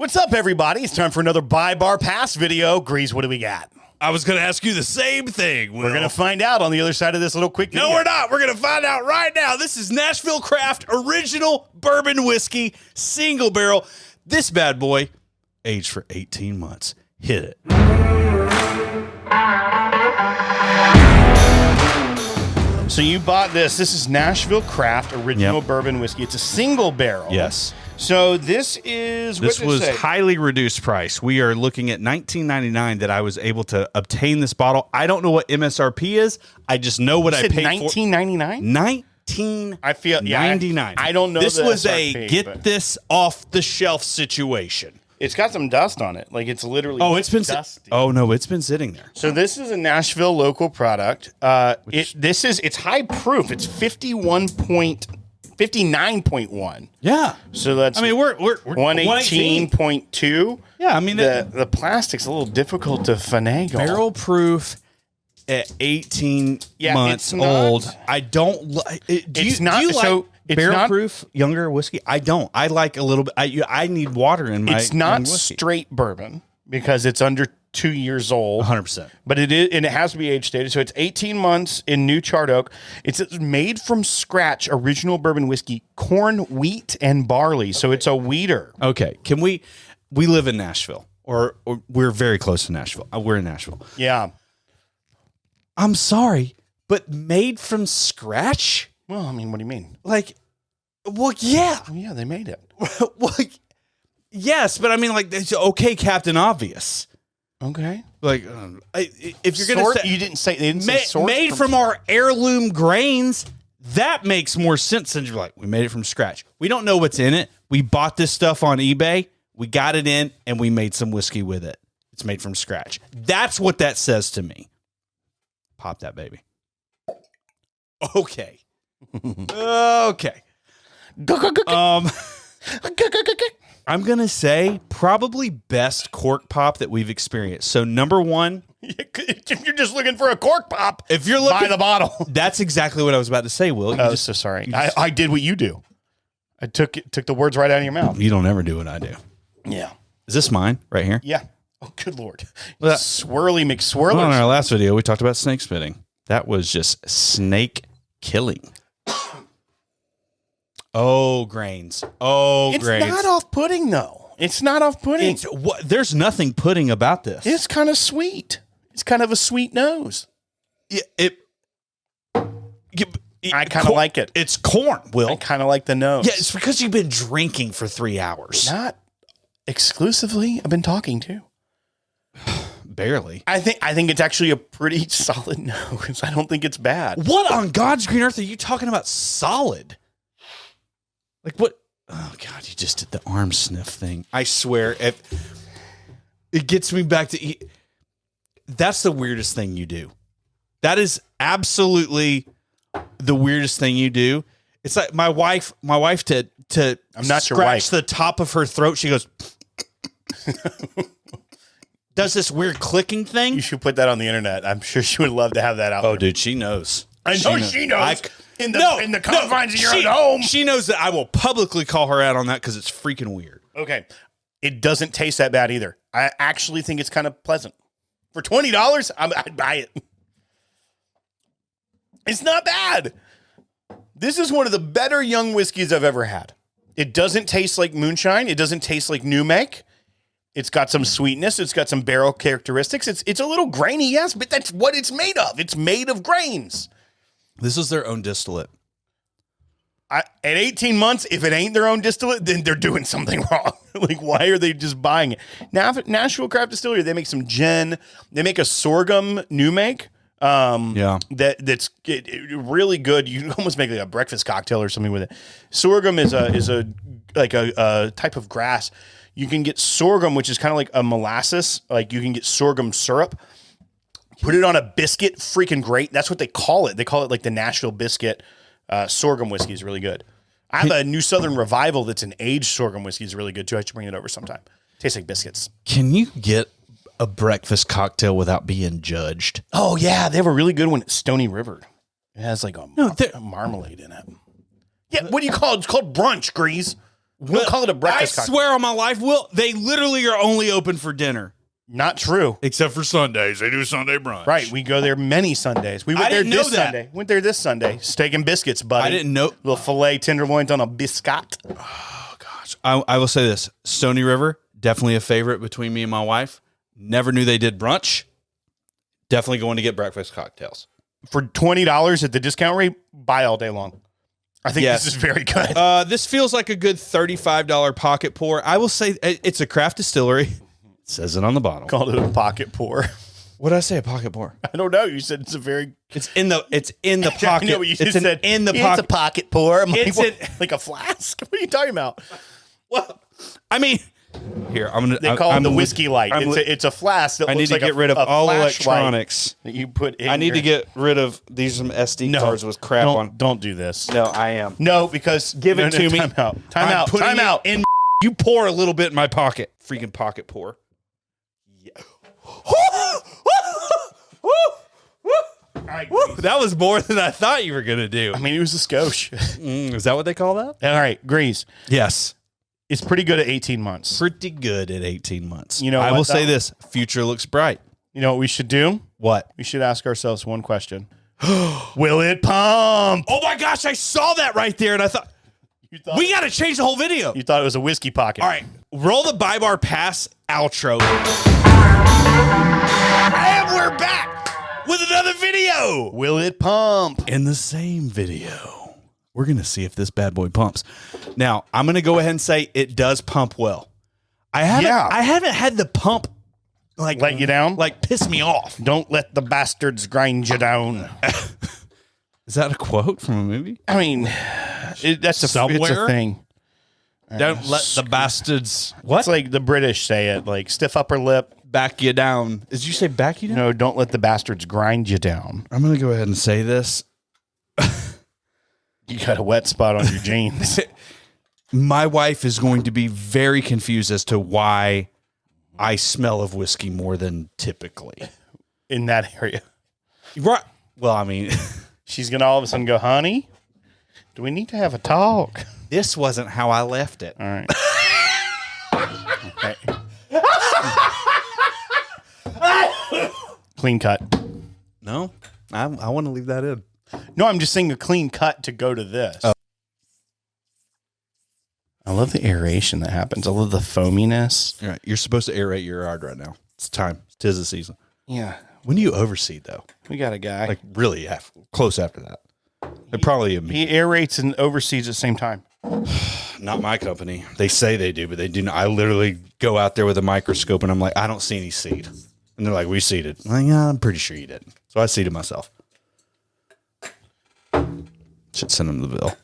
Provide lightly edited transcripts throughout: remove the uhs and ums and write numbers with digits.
What's up, everybody? It's time for another Buy Bar Pass video. Greeze, what do we got? I was going to ask you the same thing, Will. We're going to find out on the other side of this little quick video. No, we're not. We're going to find out right now. This is Nashville Craft Original Bourbon Whiskey, single barrel. This bad boy, aged for 18 months. Hit it. So you bought this. This is Nashville Craft Original Yep. Bourbon Whiskey. It's a single barrel. Yes. So this is... This was highly reduced price. We are looking at $19.99 that I was able to obtain this bottle. I don't know what MSRP is. I just know what I paid for. $19.99? $19.99. I don't know. This the was SRP, a get but this off the shelf situation. It's got some dust on it. Like it's literally It's been dusty. it's been sitting there. So this is a Nashville local product. It's high proof. It's 59.1. Yeah. So that's we're 118.2. Yeah, I mean the plastic's a little difficult to finagle. barrel proof at 18 months old. I don't like. Do you like barrel proof younger whiskey? I don't. I like a little bit. I need water in my. It's not straight bourbon because it's under 2 years old. 100%. But it is, and it has to be age stated. So it's 18 months in new charred oak. It's made from scratch, original bourbon whiskey, corn, wheat, and barley. So it's a wheater. Okay. Can we live in Nashville or we're very close to Nashville. We're in Nashville. Yeah. I'm sorry, but made from scratch? Well, I mean, what do you mean? Like, well, yeah. Well, yeah, they made it. Well, yes, but I mean, like, it's okay, Captain Obvious. Okay. Like, if you're going to say... You didn't say... They didn't say sourced made from our heirloom grains, that makes more sense than you're like, we made it from scratch. We don't know what's in it. We bought this stuff on eBay. We got it in, and we made some whiskey with it. It's made from scratch. That's what that says to me. Pop that baby. Okay. Okay. I'm going to say probably best cork pop that we've experienced. So number one. If you're just looking for a cork pop, if you're looking, buy the bottle. That's exactly what I was about to say, Will. So sorry. I did what you do. I took the words right out of your mouth. You don't ever do what I do. Yeah. Is this mine right here? Yeah. Oh, good Lord. Swirly McSwirlers. Well, in our last video, we talked about snake spitting. That was just snake killing. Grains. It's grains. not off-putting, though. It's not off-putting. There's nothing pudding about this. It's kind of sweet. It's kind of a sweet nose. I kind of like it. It's corn, Will. I kind of like the nose. Yeah, it's because you've been drinking for 3 hours. Not exclusively. I've been talking too. Barely. I think it's actually a pretty solid nose. I don't think it's bad. What on God's green earth are you talking about solid? Like what? Oh, God, you just did the arm sniff thing. I swear. It gets me back to... That's the weirdest thing you do. That is absolutely the weirdest thing you do. It's like my wife to I'm not your scratch wife. the top of her throat. She goes... does this weird clicking thing. You should put that on the internet. I'm sure she would love to have that out. Oh, dude, she knows. I know she knows. In the confines of your own home. She knows that I will publicly call her out on that because it's freaking weird. Okay. It doesn't taste that bad either. I actually think it's kind of pleasant. For $20, I'd buy it. It's not bad. This is one of the better young whiskeys I've ever had. It doesn't taste like moonshine. It doesn't taste like new make. It's got some sweetness. It's got some barrel characteristics. It's a little grainy, yes, but that's what it's made of. It's made of grains. This is their own distillate. At 18 months, if it ain't their own distillate, then they're doing something wrong. Like, why are they just buying it? Now, Nashville Craft Distillery, they make some gin. They make a sorghum new make. That's really good. You can almost make like a breakfast cocktail or something with it. Sorghum is a type of grass. You can get sorghum, which is kind of like a molasses. Like you can get sorghum syrup. Put it on a biscuit, freaking great. That's what they call it. They call it like the Nashville biscuit. Sorghum whiskey is really good. I have a New Southern Revival that's an aged sorghum whiskey is really good too. I should bring it over sometime. Tastes like biscuits. Can you get a breakfast cocktail without being judged? Oh yeah, they have a really good one at Stony River. It has like a marmalade in it. Yeah, what do you call it? It's called brunch, Greeze. We'll call it a breakfast I cocktail. swear on my life, Will, they literally are only open for dinner. Not true. Except for Sundays. They do Sunday brunch. Right. We go there many Sundays. We went there didn't know this that. Sunday. Went there this Sunday. Steak and biscuits, buddy. I didn't know. Little filet tenderloins on a biscuit. Oh, gosh. I will say this. Stony River, definitely a favorite between me and my wife. Never knew they did brunch. Definitely going to get breakfast cocktails. For $20 at the discount rate, buy all day long. I think Yes. this is very good. This feels like a good $35 pocket pour. I will say it's a craft distillery. It says it on the bottle. Called it a pocket pour. What did I say? A pocket pour? I don't know. You said it's a very... It's in the pocket. I know what you just said. in the It's pocket. a pocket pour. I'm like, It's what? Like a flask? What are you talking about? Well, I mean, here I'm gonna. They call it the whiskey light. I'm It's a flask that I need looks to like get rid of all flashlight electronics. that you put in. I need your- to get rid of these some SD cards with crap don't, on. Don't do this. No, I am. No, because Give it to me. Time out. Time I'm out. putting Time it out. In you pour a little bit in my pocket. Freaking pocket pour. Yeah. All right, Woo, that was more than I thought you were gonna do. I mean, it was a skosh. Is that what they call that? All right, Greeze. Yes. It's pretty good at 18 months. Pretty good at 18 months. You know I what, will say though? this: future looks bright. You know what we should do? What? We should ask ourselves one question. Will it pump? Oh my gosh, I saw that right there, and I thought You thought, we got to change the whole video. you thought it was a whiskey pocket. All right, roll the buy bar pass outro. And we're back with another video. Will it pump? In the same video, we're going to see if this bad boy pumps. Now, I'm going to go ahead and say it does pump well. I haven't had the pump like Let you down? like piss me off. Don't let the bastards grind you down. Is that a quote from a movie? I mean, that's it's a Somewhere? thing. Don't let the bastards what? It's like the British say it, like stiff upper lip. Back you down. Did you say back you down? No, don't let the bastards grind you down. I'm going to go ahead and say this. You got a wet spot on your jeans. My wife is going to be very confused as to why I smell of whiskey more than typically. In that area. Right. Well, I mean, She's going to all of a sudden go, honey, do we need to have a talk? this wasn't how I left it. All right. Okay. Clean cut. No, I want to leave that in. No, I'm just saying a clean cut to go to this. Oh. I love the aeration that happens. I love the foaminess. All right, you're supposed to aerate your yard right now. It's time. 'Tis the season. Yeah. When do you overseed though? We got a guy. Like really close after that. It probably He aerates and oversees at the same time. not my company. They say they do, but they do not. I literally go out there with a microscope and I'm like, I don't see any seed. And they're like, we seeded. I'm like, yeah, I'm pretty sure you didn't. So I seeded myself. Should send them the bill.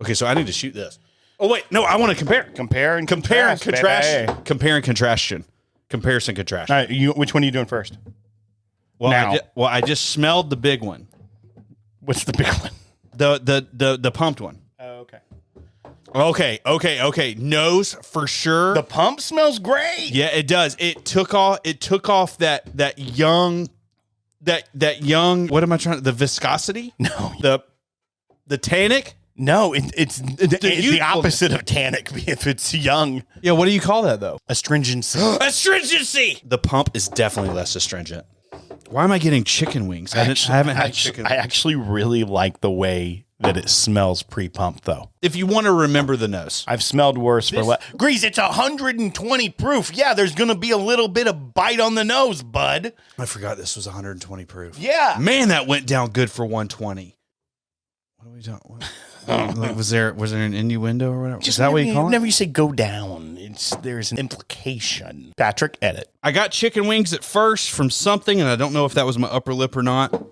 Okay, so I need to shoot this. Oh wait, no, I want to compare. Compare and Compare and contrast, contrast. baby. Compare and contrastion. Comparison contrast. All right, which one are you doing first? Well, now. I just smelled the big one. What's the big one? The pumped one. Oh, okay. Okay. Nose for sure. The pump smells great. Yeah, it does. It took off that young what am I trying to the viscosity? No. The tannic? No, it's the youthfulness. opposite of tannic if it's young. Yeah, what do you call that though? Astringency. Astringency. The pump is definitely less astringent. Why am I getting chicken wings? I haven't had chicken. I actually really like the way that it smells pre-pump, though. If you want to remember the nose. I've smelled worse for less. Grease, it's 120 proof. Yeah, there's going to be a little bit of bite on the nose, bud. I forgot this was 120 proof. Yeah. Man, that went down good for 120. What are we talking? Like, was there an innuendo or whatever? Is that what you call it? Whenever you say go down, there's an implication. Patrick, edit. I got chicken wings at first from something, and I don't know if that was my upper lip or not.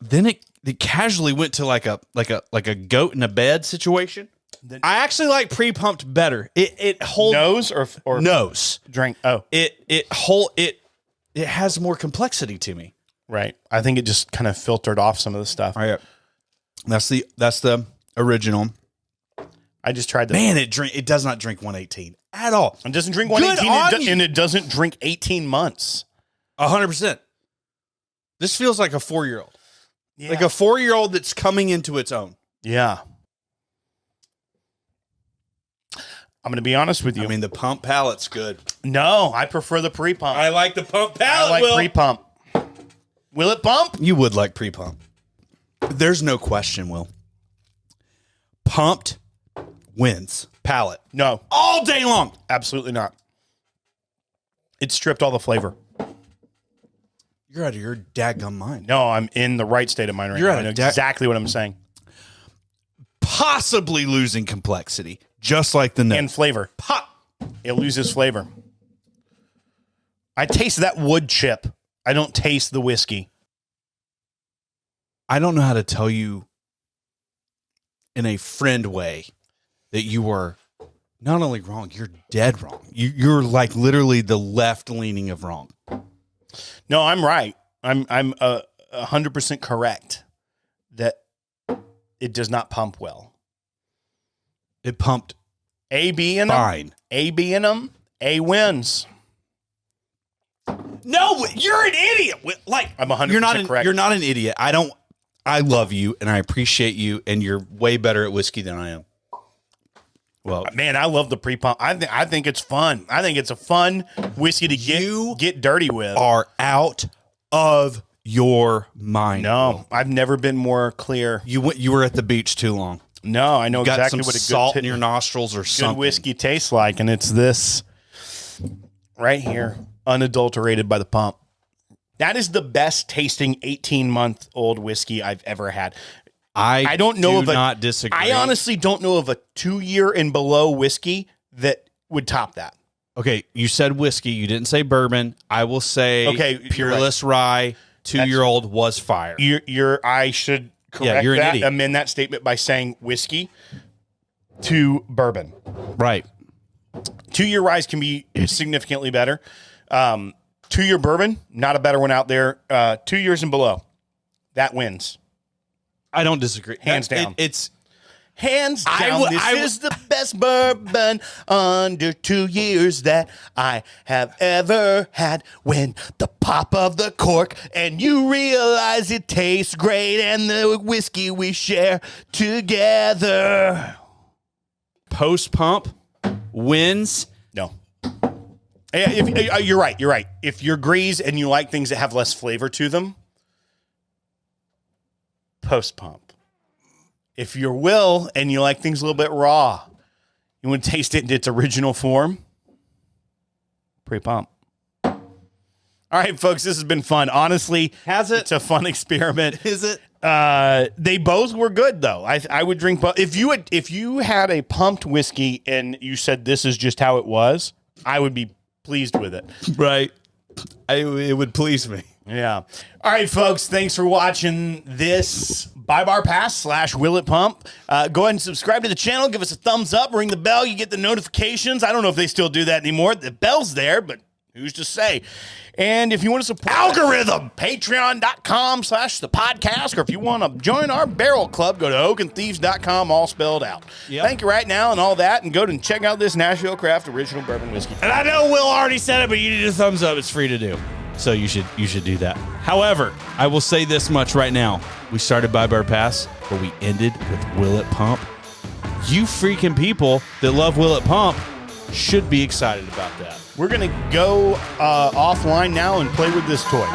Then it casually went to like a goat in a bed situation. I actually like pre-pumped better. It holds Nose or nose. drink. Oh, It has more complexity to me. right. I think it just kind of filtered off some of the stuff. All right. That's the original. I just tried the Man, it does not drink 118 at all. It doesn't drink Good 118 on you. and it doesn't drink 18 months. 100%. This feels like a 4-year-old. Yeah. Like a 4-year-old that's coming into its own. Yeah. I'm going to be honest with you. I mean, the pump palate's good. No, I prefer the pre-pump. I like the pump palate, I like Will. pre-pump. Will it pump? You would like pre-pump. There's no question, Will. Pumped wins. Palate. No, All day long. absolutely not. It stripped all the flavor. You're out of your daggum mind. No, I'm in the right state of mind right You're now. out I know of exactly what I'm saying. Possibly losing complexity, just like the nose. And flavor. Pop. It loses flavor. I taste that wood chip. I don't taste the whiskey. I don't know how to tell you in a friend way that you are not only wrong, you're dead wrong. You're like literally the left leaning of wrong. No, I'm right. I'm 100% correct that it does not pump well. It pumped A, B in them. fine. A, B in them. A wins. No, you're an idiot. Like I'm 100% correct. You're not an idiot. I love you and I appreciate you, and you're way better at whiskey than I am. Well, Man, I love the pre-pump. I think it's fun. I think it's a fun whiskey to get dirty with. are out of your mind. No, I've never been more clear. You were at the beach too long. No, I know Got exactly some what a salt good, in your nostrils or good something. whiskey tastes like, and it's this right here, unadulterated by the pump. That is the best tasting 18-month-old whiskey I've ever had. I don't know do of not disagree. I honestly don't know of a 2-year and below whiskey that would top that. Okay, you said whiskey. You didn't say bourbon. I will say Peerless Rye 2-year-old was fire. I should correct you're an that, idiot. amend that statement by saying whiskey to bourbon. Right. 2-year rise can be significantly better. 2-year bourbon, not a better one out there. 2 years and below, that wins. I don't disagree. Hands down. It's Hands down, this is the best bourbon under 2 years that I have ever had. When the pop of the cork and you realize it tastes great, and the whiskey we share together. post pump wins. No. You're right. You're right. If you're Greeze and you like things that have less flavor to them, post pump. If you're Will and you like things a little bit raw, you want to taste it in its original form, pre-pump. All right, folks, this has been fun. Honestly, Has it? It's a fun experiment. Is it? They both were good, though. I would drink both. If you had a pumped whiskey and you said this is just how it was, I would be pleased with it. Right. It would please me. Yeah. All right, folks. Thanks for watching this Buy Bar Pass / Will It Pump. Go ahead and subscribe to the channel. Give us a thumbs up. Ring the bell. You get the notifications. I don't know if they still do that anymore. The bell's there, but who's to say? And if you want to support algorithm, patreon.com / the podcast, or if you want to join our barrel club, go to oakandthieves.com, all spelled out. Yep. Thank you right now and all that, and go and check out this Nashville Craft Original Bourbon Whiskey. And I know Will already said it, but you need a thumbs up. It's free to do. So you should do that. However, I will say this much right now. We started Buy Bar Pass, but we ended with Will It Pump. You freaking people that love Will It Pump should be excited about that. We're going to go offline now and play with this toy.